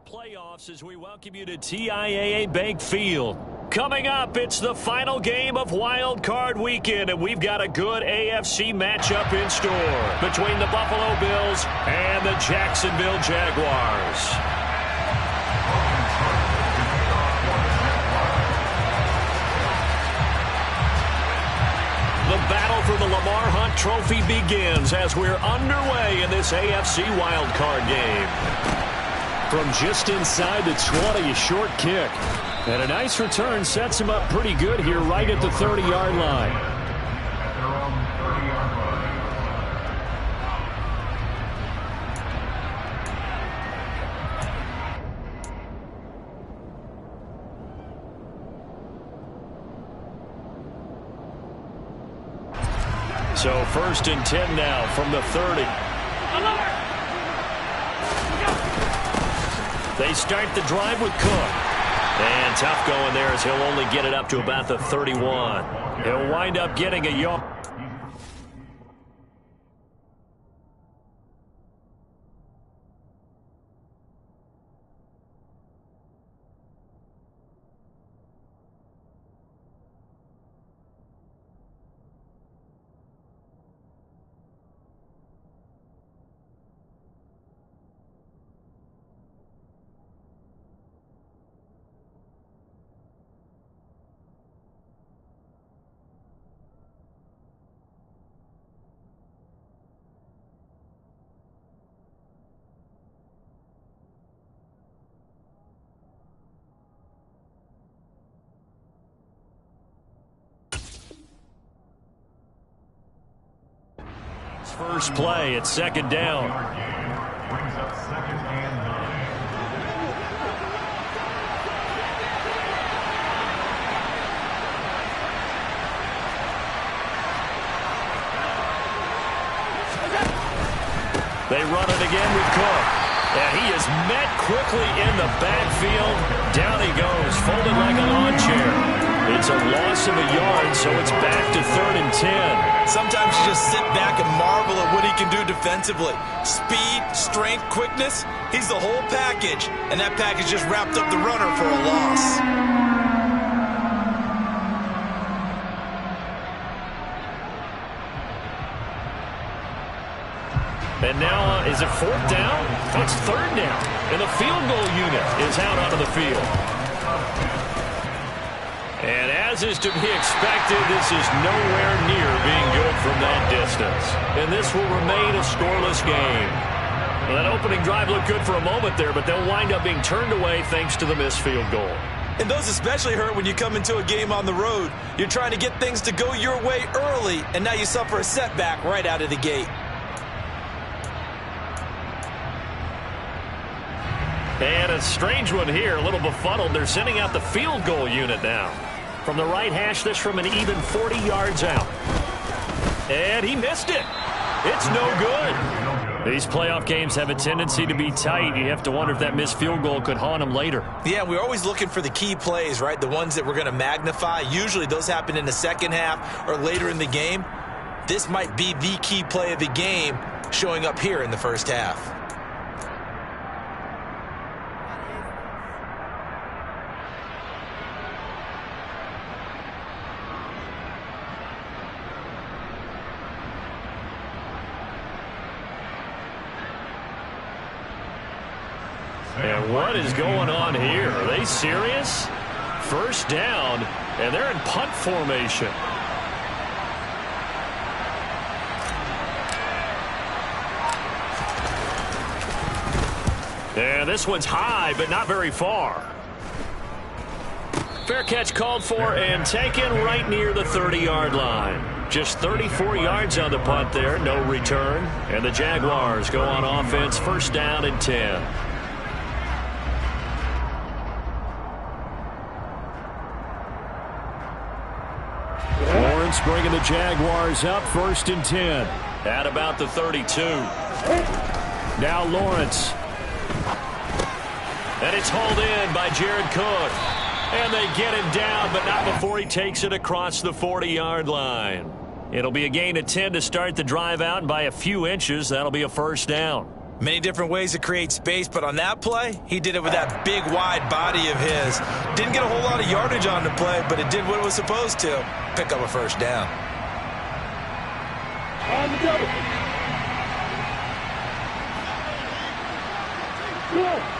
Playoffs as we welcome you to TIAA Bank Field. Coming up, it's the final game of Wild Card Weekend, and we've got a good AFC matchup in store between the Buffalo Bills and the Jacksonville Jaguars. The battle for the Lamar Hunt Trophy begins as we're underway in this AFC Wild Card game. From just inside the 20, a short kick. And a nice return sets him up pretty good here right at the 30-yard line. So 1st and 10 now from the 30. They start the drive with Cook. And tough going there as he'll only get it up to about the 31. He'll wind up getting a yard. First play at 2nd down. Brings up 2nd and 9. They run it again with Cook. And he is met quickly in the backfield. Down he goes, folded like a lawn chair. It's a loss of a yard, so it's back to 3rd and 10. Sometimes you just sit back and marvel at what he can do defensively. Speed, strength, quickness, he's the whole package. And that package just wrapped up the runner for a loss. And now, is it 4th down? It's 3rd down. And the field goal unit is out onto the field. And as is to be expected, this is nowhere near being good from that distance. And this will remain a scoreless game. Well, that opening drive looked good for a moment there, but they'll wind up being turned away thanks to the missed field goal. And those especially hurt when you come into a game on the road. You're trying to get things to go your way early, and now you suffer a setback right out of the gate. And a strange one here, a little befuddled. They're sending out the field goal unit now. From the right hash, this from an even 40 yards out. And he missed it. It's no good. These playoff games have a tendency to be tight. You have to wonder if that missed field goal could haunt him later. Yeah, we're always looking for the key plays, right? The ones that we're going to magnify. Usually those happen in the second half or later in the game. This might be the key play of the game showing up here in the first half. And what is going on here? Are they serious? 1st down, and they're in punt formation. And this one's high, but not very far. Fair catch called for and taken right near the 30-yard line. Just 34 yards on the punt there, no return. And the Jaguars go on offense, 1st down and 10. Lawrence bringing the Jaguars up, 1st and 10. At about the 32. Now Lawrence. And it's hauled in by Jared Cook. And they get him down, but not before he takes it across the 40-yard line. It'll be a gain of 10 to start the drive out, and by a few inches, that'll be a 1st down. Many different ways to create space, but on that play, he did it with that big, wide body of his. Didn't get a whole lot of yardage on the play, but it did what it was supposed to. Pick up a first down. On the double.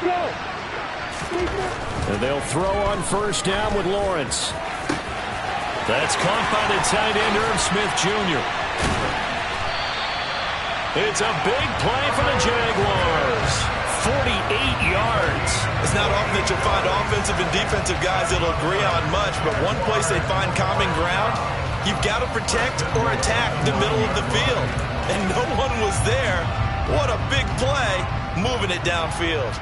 Go. And they'll throw on first down with Lawrence. That's caught by the tight end, Irv Smith Jr. It's a big play for the Jaguars. 48 yards. It's not often that you'll find offensive and defensive guys that'll agree on much, but one place they find common ground, you've got to protect or attack the middle of the field. And no one was there. What a big play, moving it downfield.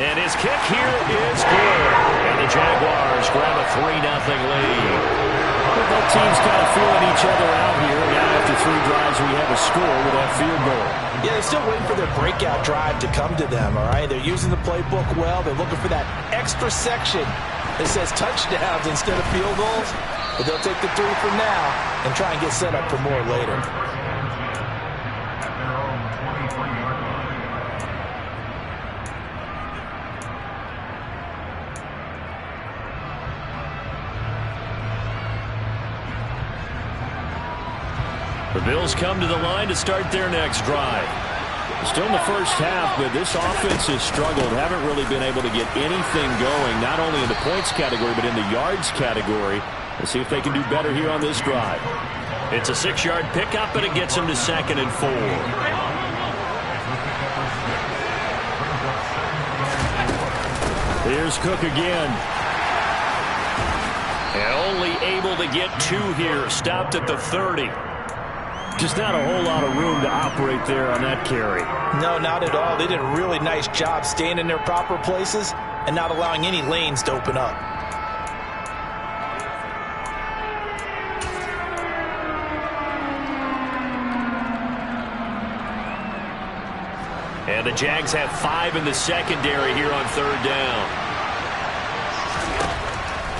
And his kick here is good. And the Jaguars grab a 3-0 lead. Both teams kind of feeling each other out here. Now after 3 drives, we have a score with that field goal. Yeah, they're still waiting for their breakout drive to come to them, all right? They're using the playbook well. They're looking for that extra section that says touchdowns instead of field goals. But they'll take the 3 for now and try and get set up for more later. The Bills come to the line to start their next drive. Still in the first half, but this offense has struggled. Haven't really been able to get anything going, not only in the points category, but in the yards category. Let's see if they can do better here on this drive. It's a 6-yard pickup, and it gets them to 2nd and 4. Here's Cook again. And only able to get 2 here. Stopped at the 30. Just not a whole lot of room to operate there on that carry. No, not at all. They did a really nice job staying in their proper places and not allowing any lanes to open up. And the Jags have 5 in the secondary here on 3rd down.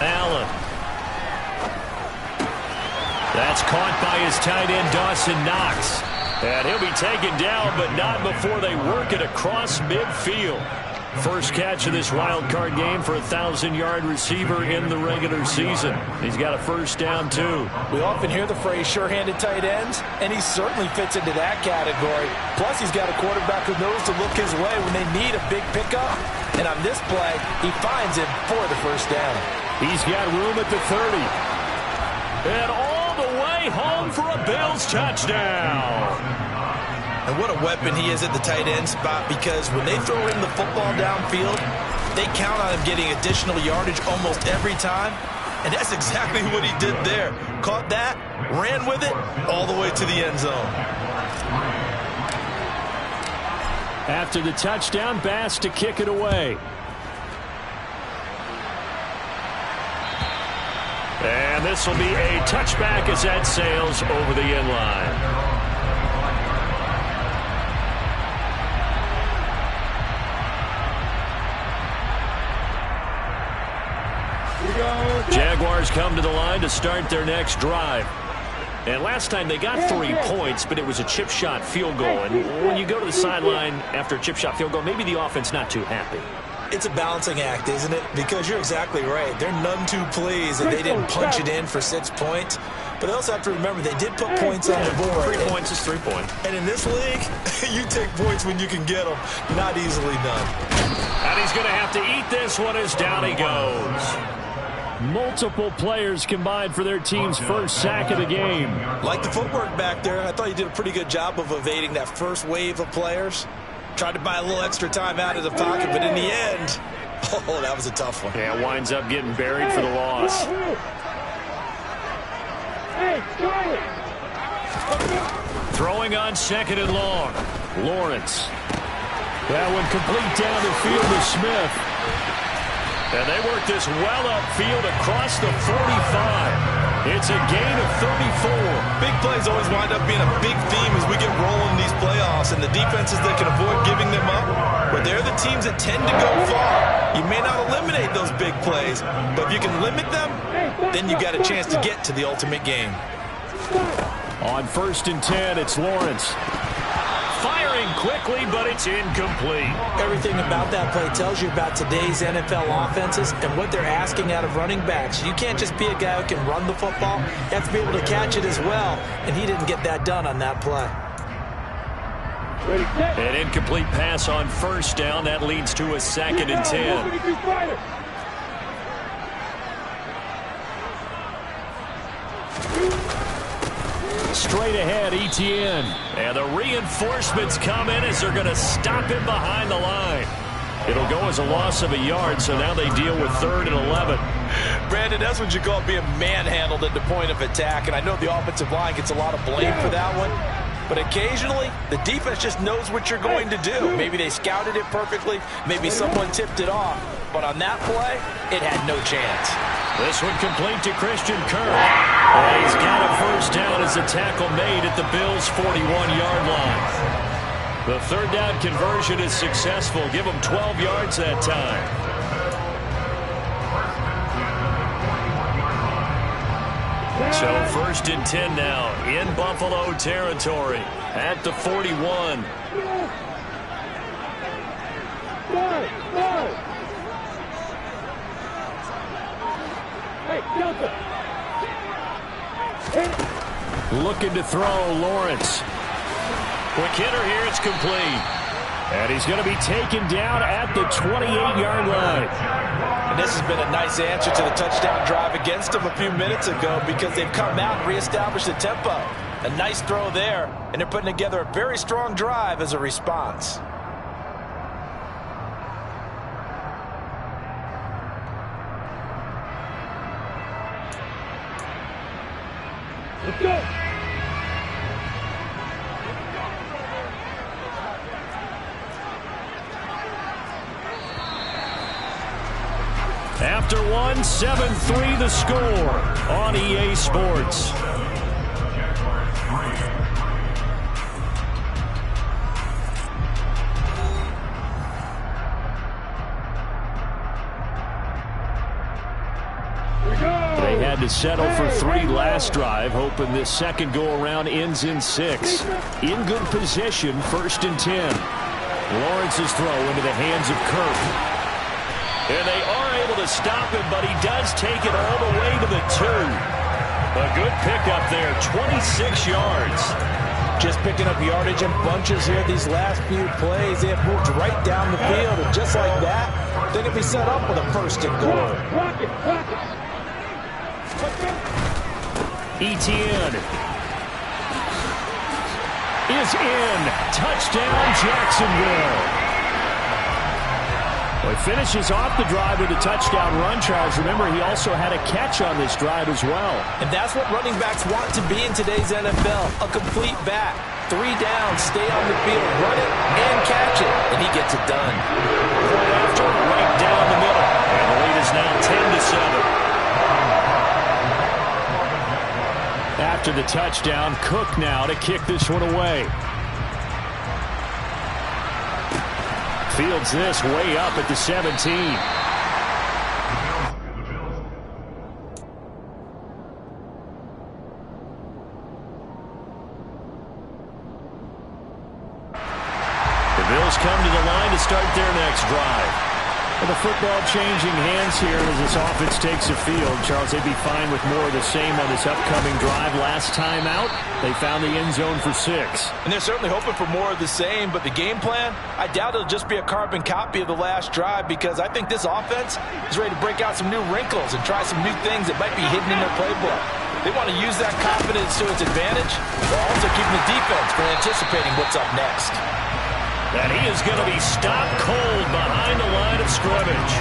Allen. That's caught by his tight end, Dawson Knox. And he'll be taken down, but not before they work it across midfield. First catch of this wild card game for a 1,000-yard receiver in the regular season. He's got a first down, too. We often hear the phrase sure-handed tight ends, and he certainly fits into that category. Plus, he's got a quarterback who knows to look his way when they need a big pickup. And on this play, he finds him for the first down. He's got room at the 30. And all the way home for a Bills touchdown. And what a weapon he is at the tight end spot, because when they throw him the football downfield, they count on him getting additional yardage almost every time. And that's exactly what he did there. Caught that, ran with it, all the way to the end zone. After the touchdown, Bass to kick it away. And this will be a touchback as that sails over the end line. Jaguars come to the line to start their next drive. And last time they got 3 points, but it was a chip shot field goal. And when you go to the sideline after a chip shot field goal, maybe the offense not too happy. It's a balancing act, isn't it? Because you're exactly right. They're none too pleased that they didn't punch it in for 6 points. But they also have to remember they did put points on the board. 3 points is 3 points. And in this league, you take points when you can get them. Not easily done. And he's going to have to eat this one as down he goes. Multiple players combined for their team's first sack of the game. Like the footwork back there, I thought he did a pretty good job of evading that first wave of players. Tried to buy a little extra time out of the pocket, but in the end, oh, that was a tough one. Yeah, winds up getting buried for the loss. Throwing on 2nd and long. Lawrence. That one complete down the field to Smith. And they work this well upfield across the 45. It's a gain of 34. Big plays always wind up being a big theme as we get rolling in these playoffs, and the defenses that can avoid giving them up, but they're the teams that tend to go far. You may not eliminate those big plays, but if you can limit them, then you got a chance to get to the ultimate game. On 1st and 10, it's Lawrence. Firing quickly, but it's incomplete. Everything about that play tells you about today's NFL offenses and what they're asking out of running backs. You can't just be a guy who can run the football. You have to be able to catch it as well, and he didn't get that done on that play. An incomplete pass on 1st down. That leads to a 2nd and 10. Straight ahead, Etienne. And the reinforcements come in as they're going to stop him behind the line. It'll go as a loss of a yard, so now they deal with 3rd and 11. Brandon, that's what you call being manhandled at the point of attack, and I know the offensive line gets a lot of blame for that one. But occasionally, the defense just knows what you're going to do. Maybe they scouted it perfectly. Maybe someone tipped it off. But on that play, it had no chance. This one complete to Christian Kirk. And he's got a 1st down as the tackle made at the Bills' 41-yard line. The 3rd down conversion is successful. Give them 12 yards that time. So 1st and 10 now in Buffalo territory at the 41. Looking to throw, Lawrence. Quick hitter here, it's complete. And he's going to be taken down at the 28-yard line. And this has been a nice answer to the touchdown drive against them a few minutes ago because they've come out and reestablished the tempo. A nice throw there, and they're putting together a very strong drive as a response. Let's go. After one, 7-3 the score on EA Sports. They had to settle for 3 last drive, hoping this second go-around ends in 6. In good position, 1st and 10. Lawrence's throw into the hands of Kirk. And they are able to stop him, but he does take it all the way to the 2. A good pickup there, 26 yards. Just picking up yardage in bunches here these last few plays. They have moved right down the field, and just like that, they can be set up with a 1st and goal. Etienne is in. Touchdown, Jacksonville. Well, he finishes off the drive with a touchdown run, Charles. Remember, he also had a catch on this drive as well. And that's what running backs want to be in today's NFL, a complete back. 3 down, stay on the field, run it, and catch it. And he gets it done. Right after, right down the middle. And the lead is now 10-7. After the touchdown, Cook now to kick this one away. Fields this way up at the 17. The Bills come to the line to start their next drive. Well, the football changing hands here as this offense takes the field. Charles, they'd be fine with more of the same on this upcoming drive. Last time out, they found the end zone for 6. And they're certainly hoping for more of the same, but the game plan, I doubt it'll just be a carbon copy of the last drive because I think this offense is ready to break out some new wrinkles and try some new things that might be hidden in their playbook. They want to use that confidence to its advantage while also keeping the defense from anticipating what's up next. And he is going to be stopped cold behind the line of scrimmage.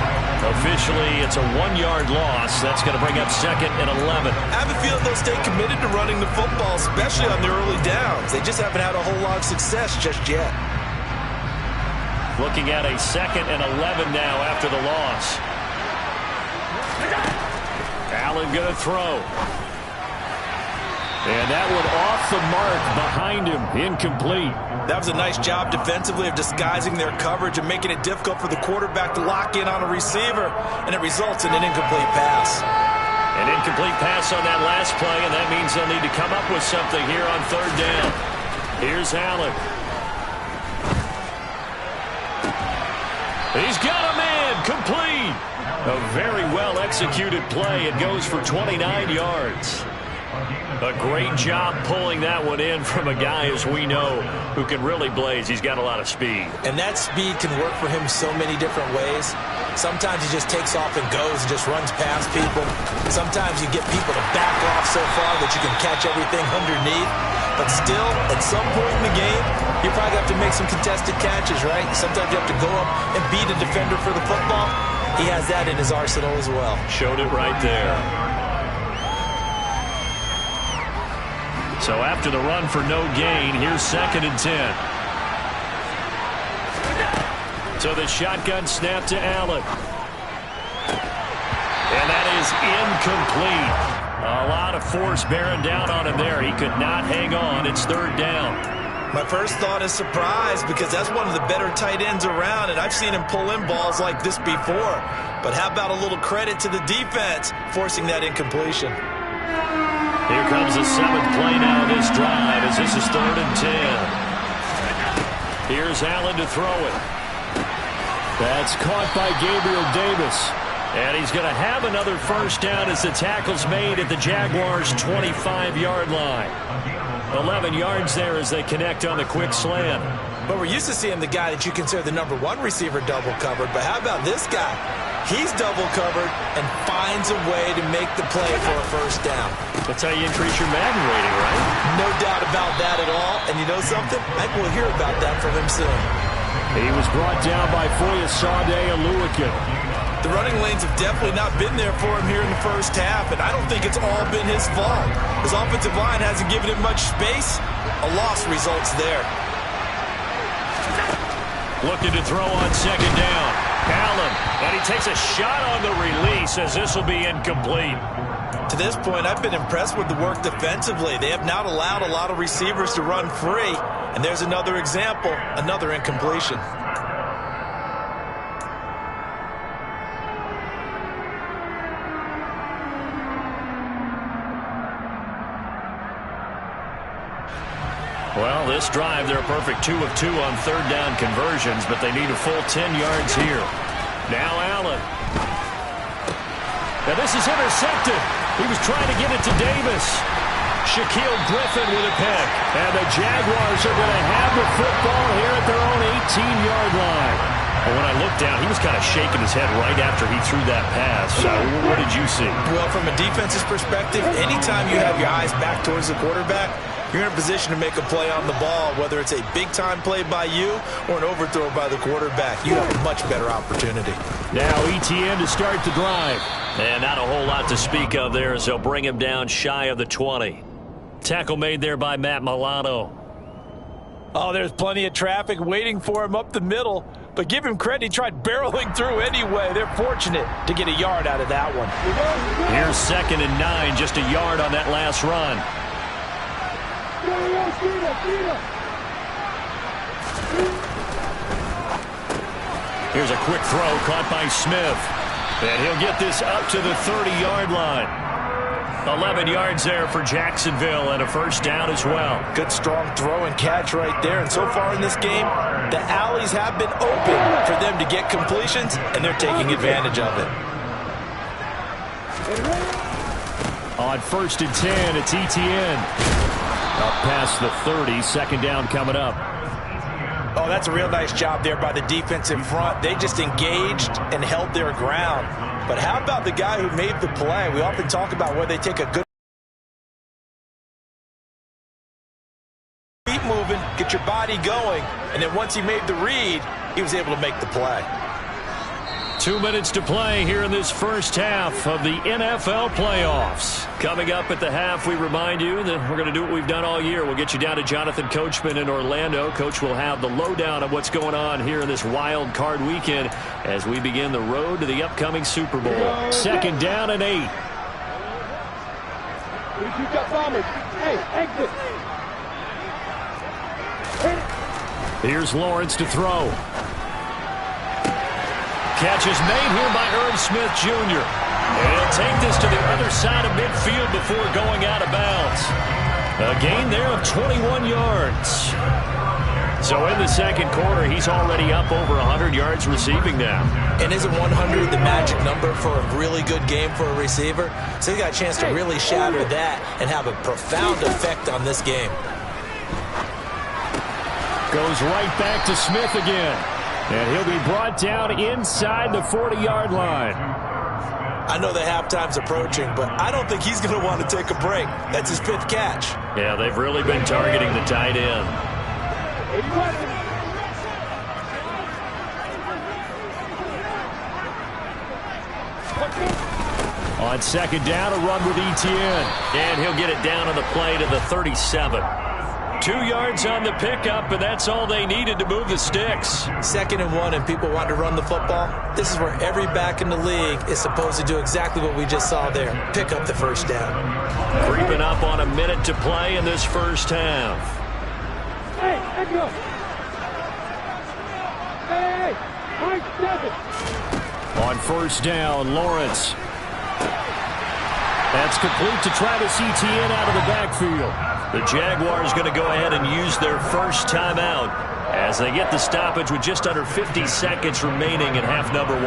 Officially, it's a 1-yard loss. That's going to bring up 2nd and 11. I have a feeling they'll stay committed to running the football, especially on their early downs. They just haven't had a whole lot of success just yet. Looking at a 2nd and 11 now after the loss. Allen going to throw. And that one off the mark behind him, incomplete. That was a nice job defensively of disguising their coverage and making it difficult for the quarterback to lock in on a receiver, and it results in an incomplete pass. An incomplete pass on that last play, and that means they'll need to come up with something here on third down. Here's Allen. He's got a man, complete. A very well-executed play. It goes for 29 yards. A great job pulling that one in from a guy, as we know, who can really blaze. He's got a lot of speed. And that speed can work for him so many different ways. Sometimes he just takes off and goes and just runs past people. Sometimes you get people to back off so far that you can catch everything underneath. But still, at some point in the game, you probably have to make some contested catches, right? Sometimes you have to go up and beat a defender for the football. He has that in his arsenal as well. Showed it right there. So after the run for no gain, here's 2nd and 10. So the shotgun snap to Allen. And that is incomplete. A lot of force bearing down on him there. He could not hang on. It's 3rd down. My first thought is surprise, because that's one of the better tight ends around, and I've seen him pull in balls like this before. But how about a little credit to the defense forcing that incompletion? Here comes the 7th play now of this drive, as this is 3rd and 10. Here's Allen to throw it. That's caught by Gabriel Davis. And he's going to have another first down as the tackle's made at the Jaguars' 25-yard line. 11 yards there as they connect on the quick slant. But we're used to seeing the guy that you consider the #1 receiver double covered. But how about this guy? He's double covered and finds a way to make the play for a first down. That's how you increase your Madden rating, right? No doubt about that at all. And you know something? I think we'll hear about that from him soon. He was brought down by Foyesade Oluokun. The running lanes have definitely not been there for him here in the first half, and I don't think it's all been his fault. His offensive line hasn't given him much space. A loss results there. Looking to throw on 2nd down. Allen, and he takes a shot on the release as this will be incomplete. To this point, I've been impressed with the work defensively. They have not allowed a lot of receivers to run free, and there's another example, another incompletion. Well, this drive, they're a perfect 2 of 2 on 3rd down conversions, but they need a full 10 yards here. Now Allen. Now this is intercepted. He was trying to get it to Davis. Shaquill Griffin with a pick. And the Jaguars are going to have the football here at their own 18-yard line. But when I looked down, he was kind of shaking his head right after he threw that pass. So what did you see? Well, from a defense's perspective, anytime you have your eyes back towards the quarterback, you're in a position to make a play on the ball, whether it's a big-time play by you or an overthrow by the quarterback. You have a much better opportunity. Now ETN to start the drive. And not a whole lot to speak of there as they'll bring him down shy of the 20. Tackle made there by Matt Milano. Oh, there's plenty of traffic waiting for him up the middle. But give him credit, he tried barreling through anyway. They're fortunate to get a yard out of that one. Here's 2nd and 9, just a yard on that last run. Here's a quick throw caught by Smith. And he'll get this up to the 30-yard line. 11 yards there for Jacksonville and a first down as well. Good strong throw and catch right there. And so far in this game, the alleys have been open for them to get completions, and they're taking advantage of it. On 1st and 10, it's ETN. Up past the 30, 2nd down coming up. Oh, that's a real nice job there by the defensive front. They just engaged and held their ground. But how about the guy who made the play? We often talk about where they take a good feet moving, get your body going, and then once he made the read, he was able to make the play. 2 minutes to play here in this first half of the NFL playoffs. Coming up at the half, we remind you that we're going to do what we've done all year. We'll get you down to Jonathan Coachman in Orlando. Coach will have the lowdown of what's going on here in this wild card weekend as we begin the road to the upcoming Super Bowl. 2nd down and 8. Here's Lawrence to throw. Catch is made here by Irv Smith Jr. And he'll take this to the other side of midfield before going out of bounds. A gain there of 21 yards. So in the second quarter, he's already up over 100 yards receiving now. And isn't 100 the magic number for a really good game for a receiver? So he got a chance to really shatter that and have a profound effect on this game. Goes right back to Smith again. And he'll be brought down inside the 40-yard line. I know the halftime's approaching, but I don't think he's going to want to take a break. That's his 5th catch. Yeah, they've really been targeting the tight end. On second down, a run with Etienne. And he'll get it down on the play to the 37. 2 yards on the pickup, and that's all they needed to move the sticks. 2nd and 1, and people want to run the football. This is where every back in the league is supposed to do exactly what we just saw there. Pick up the first down. Creeping up on a minute to play in this first half. Hey, let's go. Hey, Mike 7. On first down, Lawrence. That's complete to Travis Etienne out of the backfield. The Jaguars going to go ahead and use their first timeout as they get the stoppage with just under 50 seconds remaining in half number 1.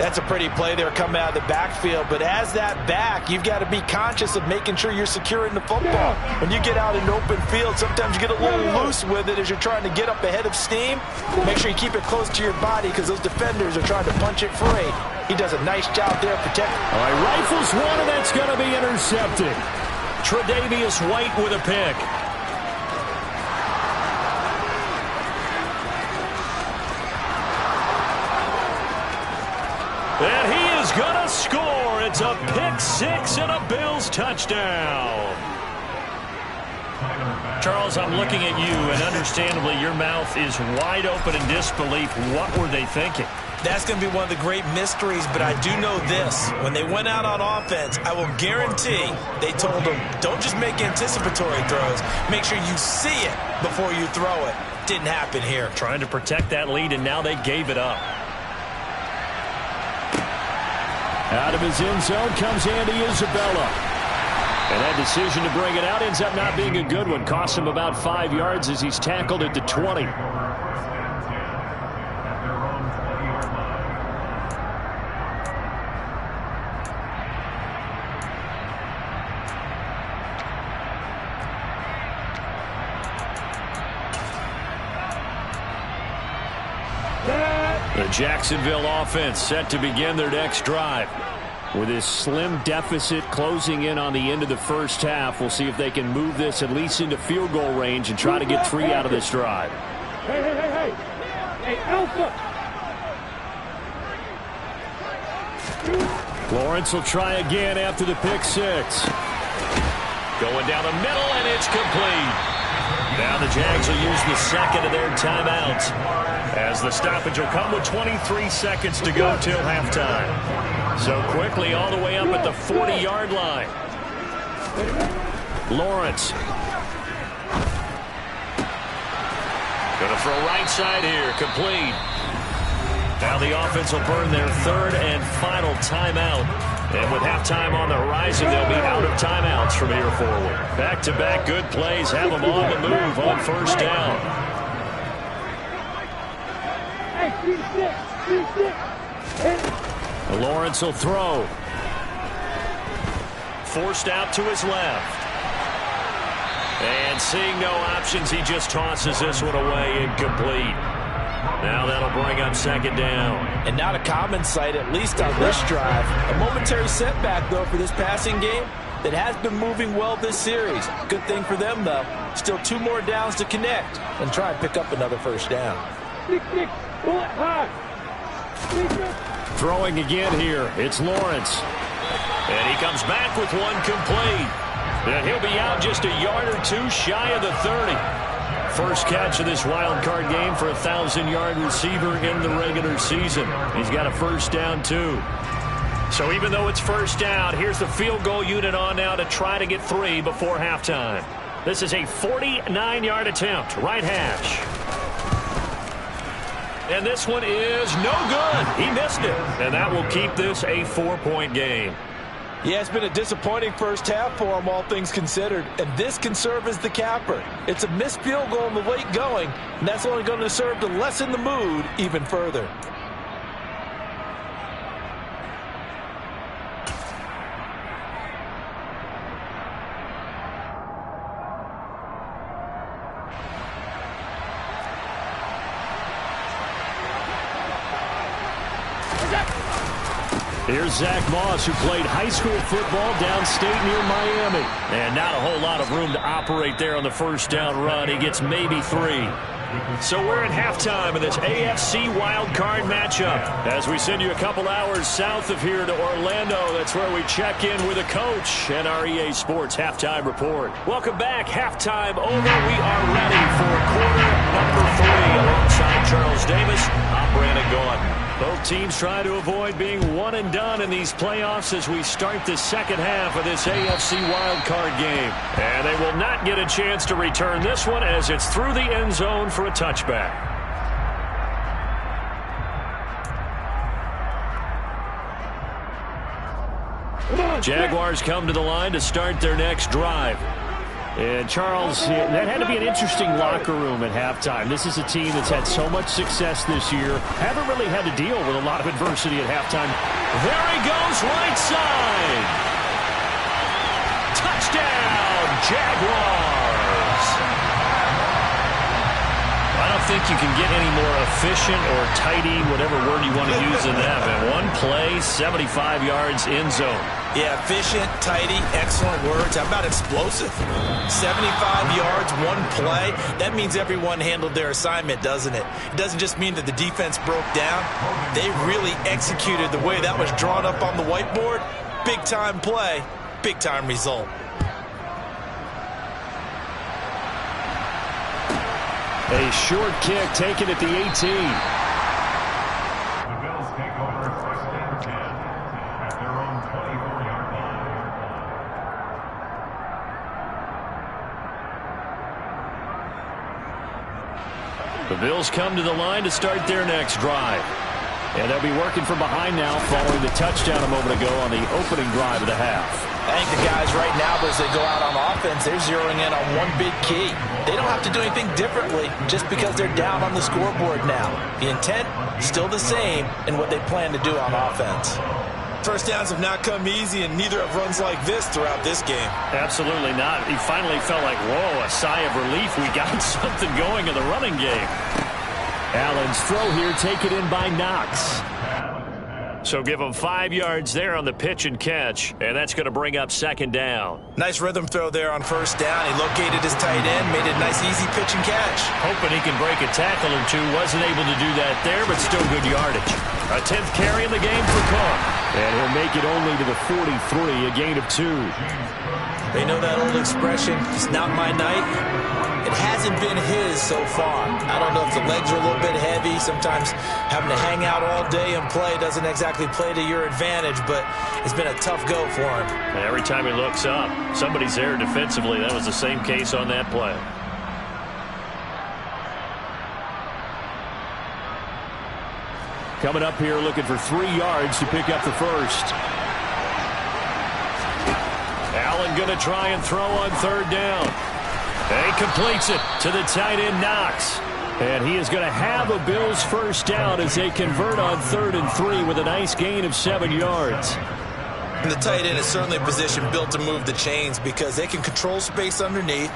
That's a pretty play there coming out of the backfield, but as that back, you've got to be conscious of making sure you're securing the football. When you get out in open field, sometimes you get a little loose with it as you're trying to get up ahead of steam. Make sure you keep it close to your body because those defenders are trying to punch it free. He does a nice job there protecting. All right, rifles one, and that's going to be intercepted. Tre'Davious White with a pick. And he is going to score. It's a pick 6 and a Bills touchdown. Charles, I'm looking at you, and understandably your mouth is wide open in disbelief. What were they thinking? That's going to be one of the great mysteries, but I do know this. When they went out on offense, I will guarantee they told them, don't just make anticipatory throws. Make sure you see it before you throw it. Didn't happen here. Trying to protect that lead, and now they gave it up. Out of his end zone comes Andy Isabella. And that decision to bring it out ends up not being a good one. Costs him about 5 yards as he's tackled at the 20. The Jacksonville offense set to begin their next drive. With this slim deficit closing in on the end of the first half, we'll see if they can move this at least into field goal range and try to get 3 out of this drive. Hey. Hey, Alpha. Lawrence will try again after the pick 6. Going down the middle, and it's complete. Now the Jags will use the second of their timeouts, as the stoppage will come with 23 seconds to go till halftime. So quickly all the way up at the 40-yard line. Lawrence. Going to throw right side here, complete. Now the offense will burn their 3rd and final timeout. And with halftime on the horizon, they'll be out of timeouts from here forward. Back-to-back good plays have them on the move on first down. Lawrence will throw. Forced out to his left. And seeing no options, he just tosses this one away, incomplete. Now that'll bring up second down. And not a common sight, at least on this drive. A momentary setback, though, for this passing game that has been moving well this series. Good thing for them, though. Still 2 more downs to connect and try and pick up another first down. Throwing again here. It's Lawrence. And he comes back with one complete. And he'll be out just a yard or 2 shy of the 30. First catch of this wild card game for a 1,000-yard receiver in the regular season. He's got a first down, too. So even though it's first down, here's the field goal unit on now to try to get 3 before halftime. This is a 49-yard attempt, right hash. And this one is no good. He missed it. And that will keep this a 4-point game. Yeah, it's been a disappointing first half for him, all things considered. And this can serve as the capper. It's a missed field goal in the late going, and that's only going to serve to lessen the mood even further. Here's Zach Moss, who played high school football downstate near Miami. And not a whole lot of room to operate there on the first down run. He gets maybe 3. So we're at halftime of this AFC wildcard matchup. As we send you a couple hours south of here to Orlando, that's where we check in with a coach and our EA Sports halftime report. Welcome back. Halftime over. We are ready for quarter number 3 alongside Charles Davis. I'm Brandon Gaudin. Both teams try to avoid being one and done in these playoffs as we start the second half of this AFC wildcard game. And they will not get a chance to return this one as it's through the end zone for a touchback. Jaguars come to the line to start their next drive. And Charles, that had to be an interesting locker room at halftime. This is a team that's had so much success this year. Haven't really had to deal with a lot of adversity at halftime. There he goes, right side. Touchdown, Jaguars. I don't think you can get any more efficient or tidy, whatever word you want to use in that. Man. One play, 75 yards, end zone. Yeah, efficient, tidy, excellent words. How about explosive? 75 yards, one play. That means everyone handled their assignment, doesn't it? It doesn't just mean that the defense broke down. They really executed the way that was drawn up on the whiteboard. Big-time play, big-time result. A short kick taken at the 18. The Bills take over first and 10 at their own 24-yard line. The Bills come to the line to start their next drive. And they'll be working from behind now following the touchdown a moment ago on the opening drive of the half. I think the guys right now, as they go out on offense, they're zeroing in on one big key. They don't have to do anything differently just because they're down on the scoreboard now. The intent, still the same in what they plan to do on offense. First downs have not come easy, and neither have runs like this throughout this game. Absolutely not. He finally felt like, whoa, a sigh of relief. We got something going in the running game. Allen's throw here taken in by Knox. So give him 5 yards there on the pitch and catch, and that's going to bring up second down. Nice rhythm throw there on first down. He located his tight end, made it a nice, easy pitch and catch. Hoping he can break a tackle or two. Wasn't able to do that there, but still good yardage. A 10th carry in the game for Cook. And he'll make it only to the 43, a gain of 2. They know that old expression, it's not my night. It hasn't been his so far. I don't know if the legs are a little bit heavy. Sometimes having to hang out all day and play doesn't exactly play to your advantage, but it's been a tough go for him. And every time he looks up, somebody's there defensively. That was the same case on that play. Coming up here looking for 3 yards to pick up the first. Allen going to try and throw on third down. And he completes it to the tight end, Knox. And he is going to have a Bills first down as they convert on 3rd and 3 with a nice gain of 7 yards. And the tight end is certainly a position built to move the chains because they can control space underneath.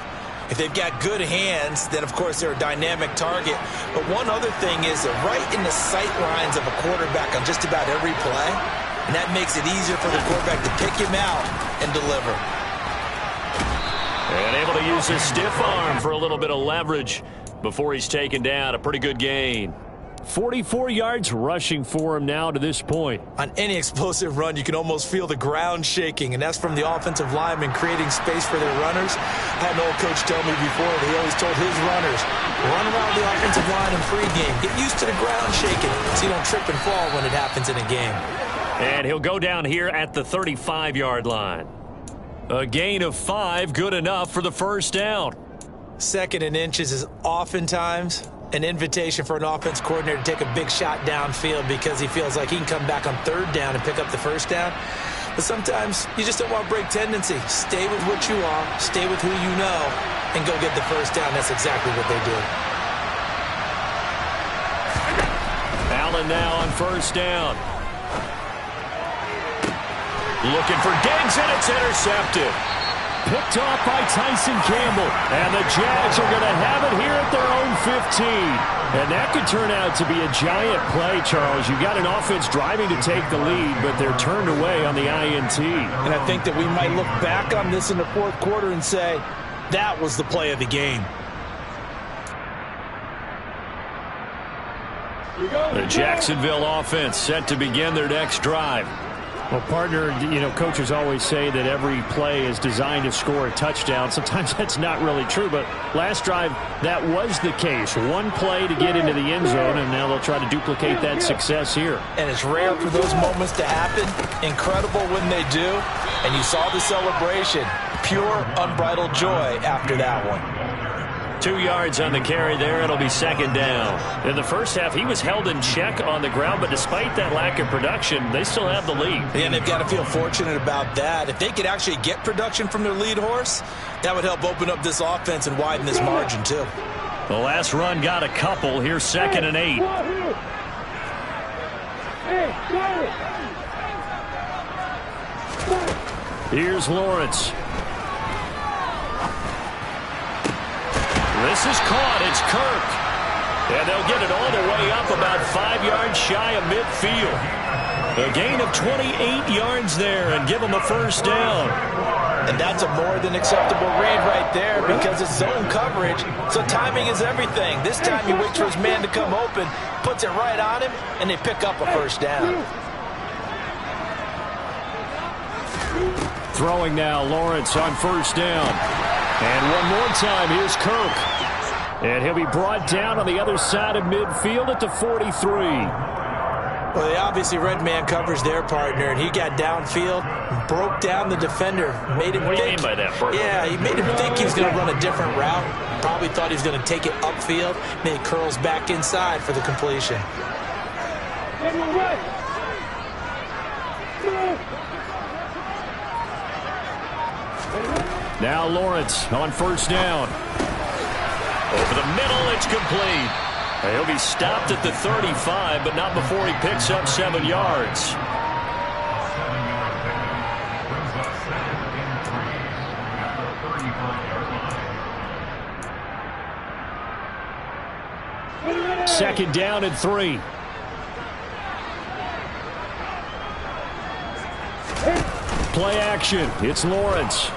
If they've got good hands, then, of course, they're a dynamic target. But one other thing is they're right in the sight lines of a quarterback on just about every play. And that makes it easier for the quarterback to pick him out and deliver. And able to use his stiff arm for a little bit of leverage before he's taken down. A pretty good gain. 44 yards rushing for him now to this point. On any explosive run, you can almost feel the ground shaking, and that's from the offensive linemen creating space for their runners. I had an old coach tell me before that he always told his runners, run around the offensive line in pregame. Get used to the ground shaking so you don't trip and fall when it happens in a game. And he'll go down here at the 35-yard line. A gain of 5, good enough for the first down. 2nd and inches is oftentimes an invitation for an offense coordinator to take a big shot downfield because he feels like he can come back on third down and pick up the first down. But sometimes you just don't want to break tendency. Stay with what you are, stay with who you know, and go get the first down. That's exactly what they did. Allen now on first down. Looking for Diggs, and it's intercepted. Picked off by Tyson Campbell. And the Jags are going to have it here at their own 15. And that could turn out to be a giant play, Charles. You've got an offense driving to take the lead, but they're turned away on the INT. And I think that we might look back on this in the fourth quarter and say, that was the play of the game. The Jacksonville offense set to begin their next drive. Well, partner, you know, coaches always say that every play is designed to score a touchdown. Sometimes that's not really true, but last drive, that was the case. One play to get into the end zone, and now they'll try to duplicate that success here. And it's rare for those moments to happen. Incredible when they do. And you saw the celebration. Pure, unbridled joy after that one. 2 yards on the carry there. It'll be second down. In the first half, he was held in check on the ground, but despite that lack of production, they still have the lead. And they've got to feel fortunate about that. If they could actually get production from their lead horse, that would help open up this offense and widen this margin, too. The last run got a couple. Here's 2nd and 8. Here's Lawrence. This is caught. It's Kirk. And they'll get it all the way up about 5 yards shy of midfield. A gain of 28 yards there and give them a first down. And that's a more than acceptable read right there because it's zone coverage, so timing is everything. This time he waits for his man to come open, puts it right on him, and they pick up a first down. Throwing now, Lawrence on first down. And one more time, here's Kirk. And he'll be brought down on the other side of midfield at the 43. Well, they obviously read man coverage their partner, and he got downfield, broke down the defender, made him What do you think. mean by that, Bert? Yeah, he made him think he was going to run a different route. Probably thought he was going to take it upfield, then he curls back inside for the completion. Now Lawrence on first down. Over the middle, it's complete. He'll be stopped at the 35, but not before he picks up 7 yards. 7 yards there. Brings up 2nd and 3 at the 35-yard line. Second down and 3. Play action. It's Lawrence.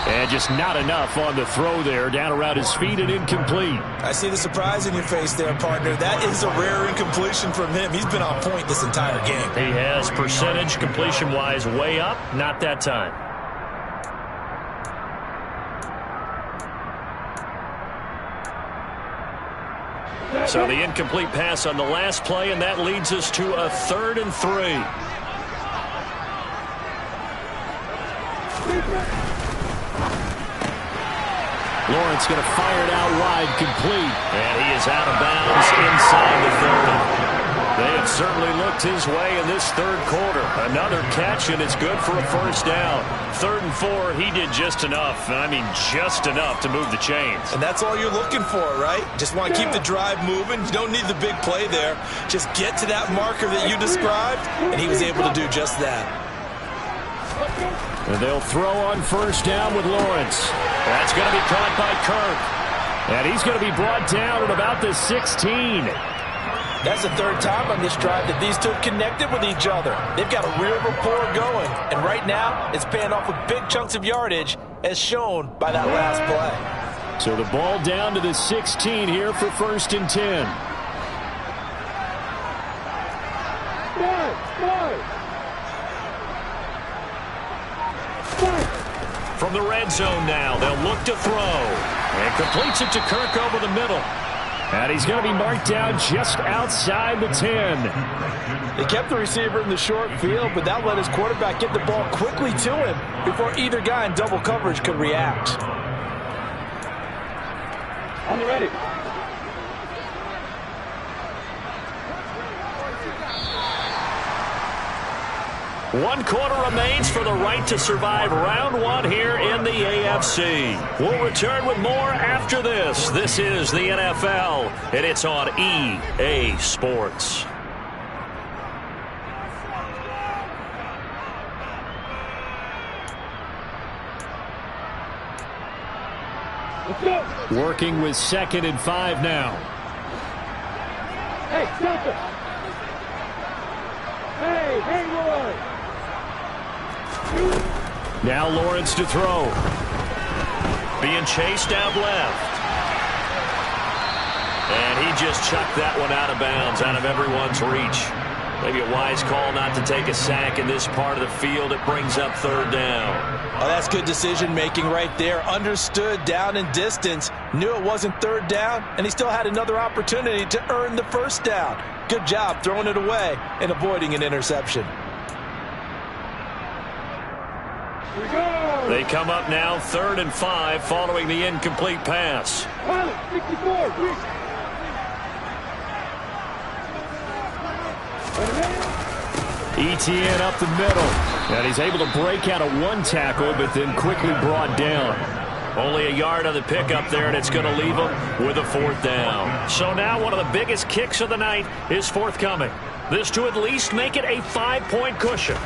And just not enough on the throw there. Down around his feet and incomplete. I see the surprise in your face there, partner. That is a rare incompletion from him. He's been on point this entire game. He has percentage completion-wise way up. Not that time. So the incomplete pass on the last play, and that leads us to a 3rd and 3. Lawrence going to fire it out wide, complete. And he is out of bounds inside the 30. They have certainly looked his way in this third quarter. Another catch, and it's good for a first down. 3rd and 4, he did just enough, and I mean just enough to move the chains. And that's all you're looking for, right? Just want to keep the drive moving. You don't need the big play there. Just get to that marker that you described, and he was able to do just that. And they'll throw on first down with Lawrence. That's going to be caught by Kirk. And he's going to be brought down at about the 16. That's the 3rd time on this drive that these two connected with each other. They've got a real rapport going. And right now, it's paying off with big chunks of yardage, as shown by that last play. So the ball down to the 16 here for 1st and 10. From the red zone now, they'll look to throw. And completes it to Kirk over the middle. And he's going to be marked down just outside the 10. They kept the receiver in the short field, but that let his quarterback get the ball quickly to him before either guy in double coverage could react. On the ready. One quarter remains for the right to survive round one here in the AFC. We'll return with more after this. This is the NFL, and it's on EA Sports. Let's go. Working with 2nd and 5 now. Hey, Delta. Hey, Roy. Now Lawrence to throw. Being chased out left. And he just chucked that one out of bounds, out of everyone's reach. Maybe a wise call not to take a sack in this part of the field. It brings up 3rd down. Oh, that's good decision-making right there. Understood down and distance. Knew it wasn't 3rd down, and he still had another opportunity to earn the 1st down. Good job throwing it away and avoiding an interception. Here we go. They come up now 3rd and 5 following the incomplete pass. Pilot, 64. Quick. ETN up the middle. And he's able to break out of one tackle, but then quickly brought down. Only a yard on the pickup there, and it's going to leave him with a 4th down. So now one of the biggest kicks of the night is forthcoming. This to at least make it a 5-point cushion.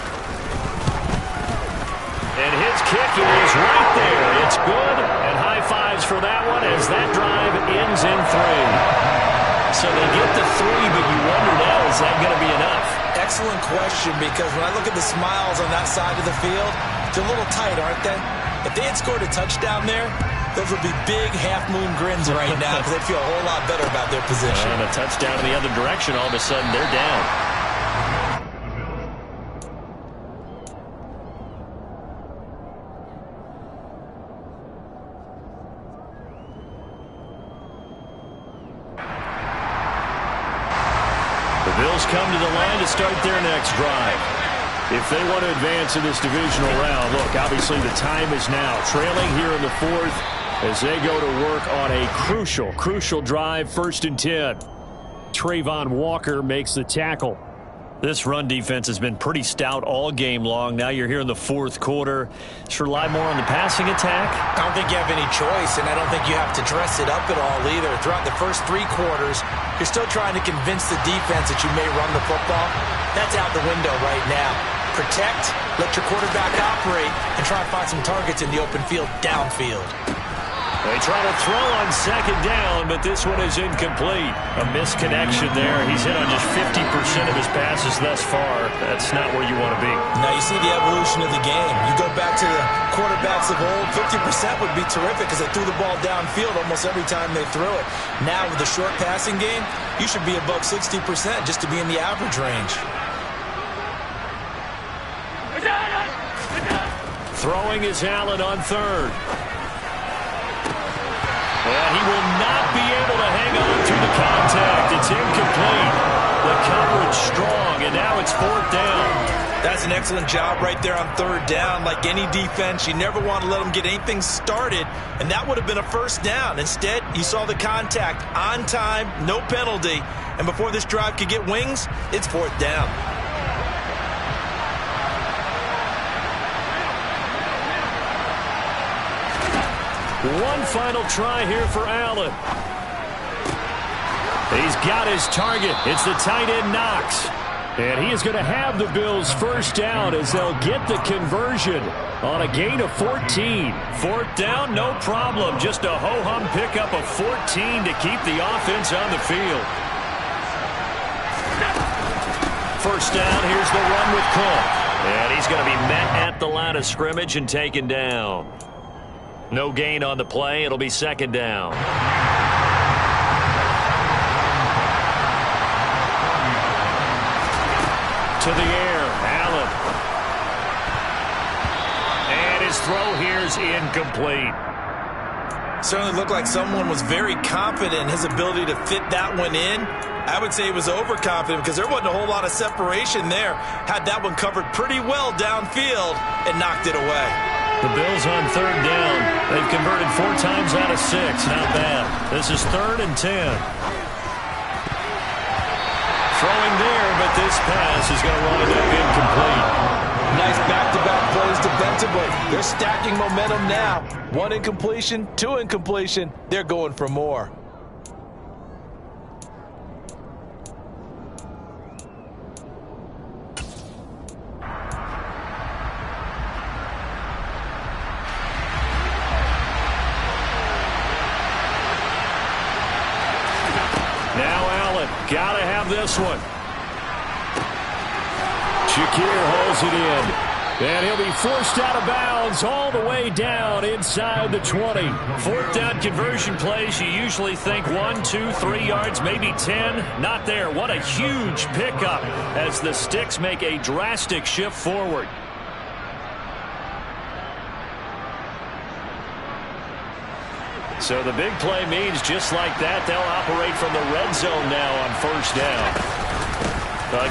And his kick is right there. It's good, and high fives for that one as that drive ends in 3. So they get to 3, but you wonder now, is that going to be enough? Excellent question, because when I look at the smiles on that side of the field, they're a little tight, aren't they? If they had scored a touchdown there, those would be big half-moon grins right now because they'd feel a whole lot better about their position. And a touchdown in the other direction, all of a sudden they're down. The Bills come to the line to start their next drive. If they want to advance in this divisional round, look, obviously the time is now. Trailing here in the 4th as they go to work on a crucial drive, 1st and 10. Trayvon Walker makes the tackle. This run defense has been pretty stout all game long. Now you're here in the 4th quarter. Just rely more on the passing attack. I don't think you have any choice, and I don't think you have to dress it up at all either. Throughout the first 3 quarters, you're still trying to convince the defense that you may run the football. That's out the window right now. Protect, let your quarterback operate, and try to find some targets in the open field downfield. They try to throw on 2nd down, but this one is incomplete. A misconnection there. He's hit on just 50% of his passes thus far. That's not where you want to be. Now you see the evolution of the game. You go back to the quarterbacks of old, 50% would be terrific because they threw the ball downfield almost every time they threw it. Now with the short passing game, you should be above 60% just to be in the average range. Throwing is Allen on 3rd. And he will not be able to hang on to the contact. It's incomplete. The coverage strong, and now it's 4th down. That's an excellent job right there on 3rd down. Like any defense, you never want to let them get anything started, and that would have been a 1st down. Instead, you saw the contact on time, no penalty, and before this drive could get wings, it's 4th down. One final try here for Allen. He's got his target. It's the tight end Knox. And he is going to have the Bills' 1st down as they'll get the conversion on a gain of 14. 4th down, no problem. Just a ho-hum pickup of 14 to keep the offense on the field. 1st down, here's the run with Cook. And he's going to be met at the line of scrimmage and taken down. No gain on the play. It'll be 2nd down. To the air, Allen. And his throw here is incomplete. Certainly looked like someone was very confident in his ability to fit that one in. I would say he was overconfident because there wasn't a whole lot of separation there. Had that one covered pretty well downfield and knocked it away. The Bills on third down. They've converted 4 times out of 6. Not bad. This is 3rd and 10. Throwing there, but this pass is going to wind up incomplete. Nice back-to-back plays defensively. They're stacking momentum now. 1 incompletion, 2 incompletion. They're going for more. Gotta have this one. Shakir holds it in. And he'll be forced out of bounds all the way down inside the 20. 4th down conversion plays, you usually think 1, 2, 3 yards, maybe 10. Not there. What a huge pickup as the Sticks make a drastic shift forward. So the big play means just like that, they'll operate from the red zone now on 1st down.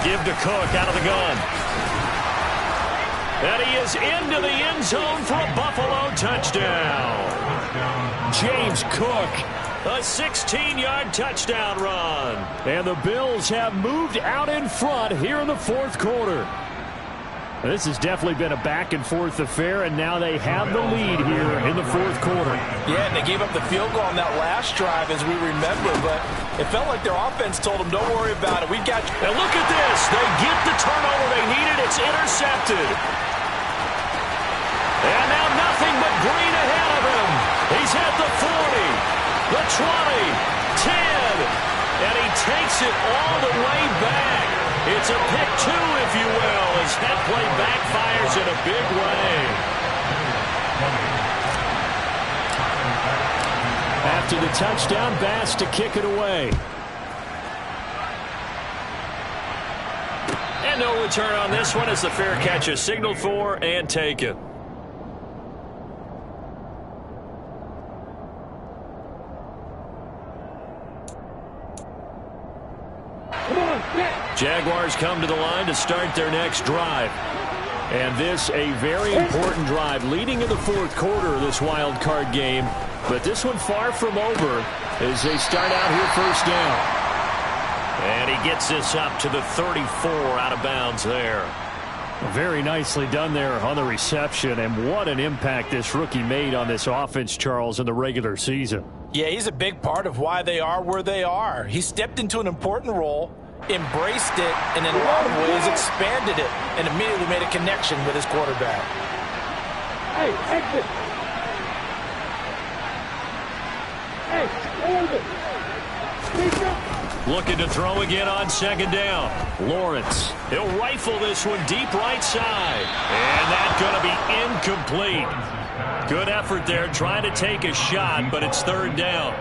Give to Cook out of the gun. And he is into the end zone for a Buffalo touchdown. James Cook, a 16-yard touchdown run. And the Bills have moved out in front here in the 4th quarter. This has definitely been a back-and-forth affair, and now they have the lead here in the 4th quarter. Yeah, and they gave up the field goal on that last drive, as we remember, but it felt like their offense told them, don't worry about it. We got you. And look at this. They get the turnover they needed. It's intercepted. And now nothing but green ahead of him. He's at the 40, the 20, 10, and he takes it all the way back. It's a pick 2, if you will, as that play backfires in a big way. After the touchdown, Bass to kick it away. And no return on this one as the fair catch is signaled for and taken. Jaguars come to the line to start their next drive. And this a very important drive leading in the 4th quarter of this wild card game. But this one far from over as they start out here 1st down. And he gets this up to the 34 out of bounds there. Very nicely done there on the reception. And what an impact this rookie made on this offense, Charles, in the regular season. Yeah, he's a big part of why they are where they are. He stepped into an important role, embraced it, and in a lot of ways expanded it, and immediately made a connection with his quarterback. Hey, exit. Hey, hold it. Speak up. Looking to throw again on 2nd down. Lawrence. He'll rifle this one deep right side. And that's going to be incomplete. Good effort there trying to take a shot, but it's 3rd down.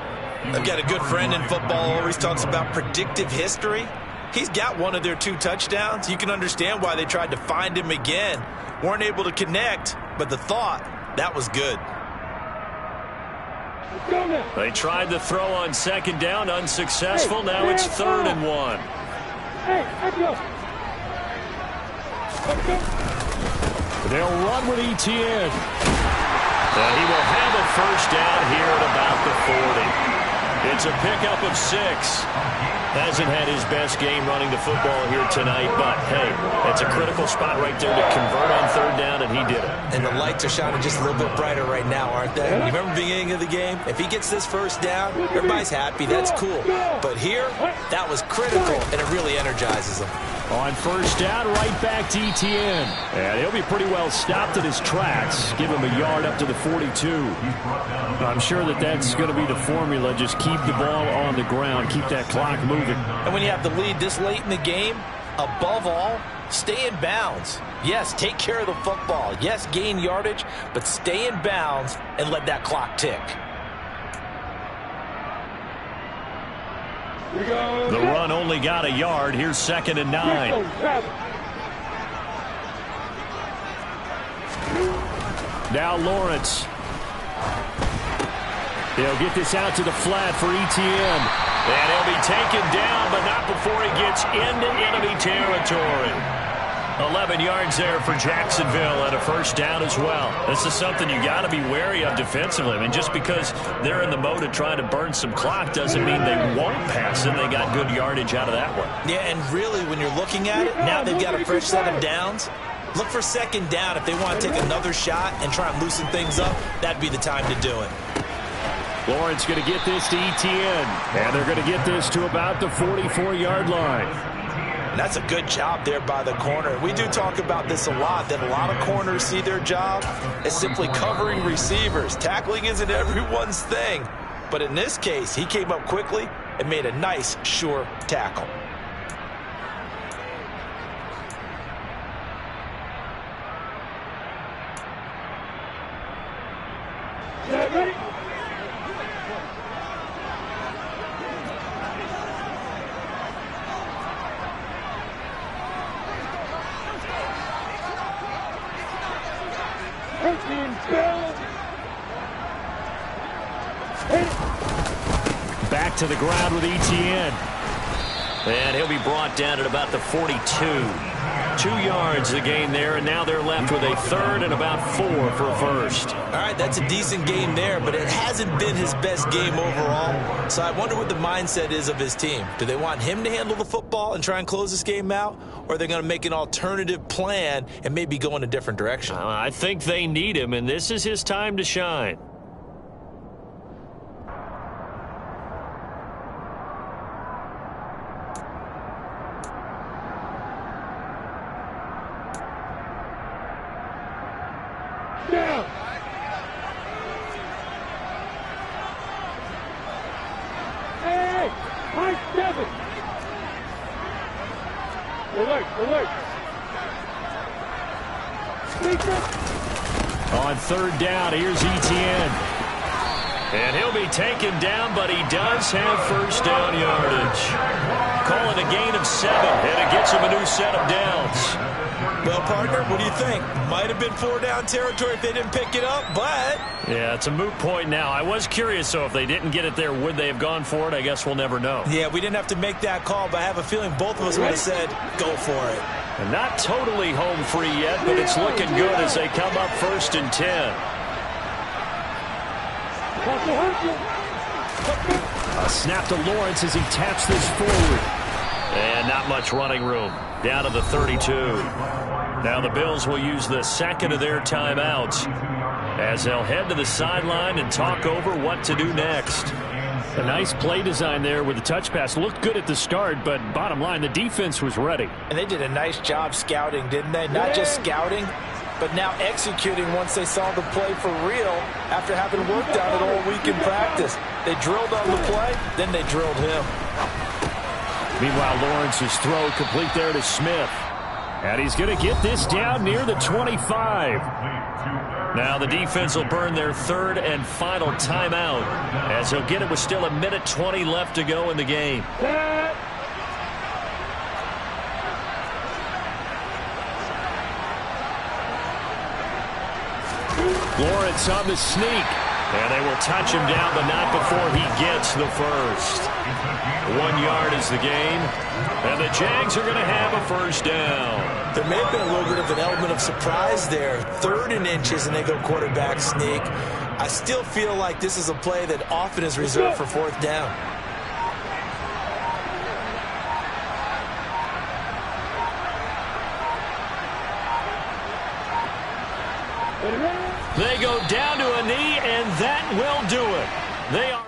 I've got a good friend in football who always talks about predictive history. He's got one of their 2 touchdowns. You can understand why they tried to find him again. Weren't able to connect, but the thought, that was good. They tried the throw on 2nd down, unsuccessful. Now it's 3rd and 1. Hey, let's go. They'll run with Etienne. He will have a 1st down here at about the 40. It's a pickup of 6. Hasn't had his best game running the football here tonight, but hey, that's a critical spot right there to convert on 3rd down, and he did it. And the lights are shining just a little bit brighter right now, aren't they? You remember the beginning of the game? If he gets this 1st down, everybody's happy. That's cool. But here, that was critical, and it really energizes him. On 1st down, right back to Etienne. And he'll be pretty well stopped in his tracks. Give him a yard up to the 42. I'm sure that's going to be the formula. Just keep the ball on the ground. Keep that clock moving. And when you have the lead this late in the game, above all, stay in bounds. Yes, take care of the football. Yes, gain yardage, but stay in bounds and let that clock tick. The run only got a yard. Here's 2nd and 9. Now Lawrence. They'll get this out to the flat for Etienne. And he'll be taken down, but not before he gets into enemy territory. 11 yards there for Jacksonville and a first down as well. This is something you got to be wary of defensively. I mean, just because they're in the mode of trying to burn some clock doesn't mean they won't pass it. They got good yardage out of that one. Yeah, and really, when you're looking at it, now they've got a fresh set of downs. Look for second down. If they want to take another shot and try and loosen things up, that'd be the time to do it. Lawrence going to get this to Etienne, and they're going to get this to about the 44-yard line. And that's a good job there by the corner. We do talk about this a lot, that a lot of corners see their job as simply covering receivers. Tackling isn't everyone's thing. But in this case, he came up quickly and made a nice, sure tackle. Ready? Back to the ground with Etienne. And he'll be brought down at about the 42. 2 yards the gain there, and now they're left with a third and about 4 for a first. All right, that's a decent game there, but it hasn't been his best game overall. So I wonder what the mindset is of his team. Do they want him to handle the football and try and close this game out, or are they going to make an alternative plan and maybe go in a different direction? I think they need him, and this is his time to shine. Down. Hey, Mike 7. Alert. On third down, here's Etienne. And he'll be taken down, but he does have first down yardage. Call it a gain of 7, and it gets him a new set of downs. Well, partner, what do you think? Might have been 4-down territory if they didn't pick it up, but... Yeah, it's a moot point now. I was curious, so if they didn't get it there, would they have gone for it? I guess we'll never know. Yeah, we didn't have to make that call, but I have a feeling both of us would have said, go for it. And not totally home free yet, but it's looking good as they come up 1st and 10. A snap to Lawrence as he taps this forward. And not much running room. Down to the 32. Now the Bills will use the second of their timeouts as they'll head to the sideline and talk over what to do next. A nice play design there with the touch pass. Looked good at the start, but bottom line, the defense was ready. And they did a nice job scouting, didn't they? Not just scouting, but now executing once they saw the play for real after having worked on it all week in practice. They drilled on the play, then they drilled him. Meanwhile, Lawrence's throw complete there to Smith. And he's going to get this down near the 25. Now the defense will burn their third and final timeout as he'll get it with still 1:20 left to go in the game. Lawrence on the sneak. And they will touch him down, but not before he gets the first. 1 yard is the gain. And the Jags are going to have a first down. There may have been a little bit of an element of surprise there. 3rd and inches, and they go quarterback sneak. I still feel like this is a play that often is reserved for 4th down. They go down to a knee, and that will do it. They are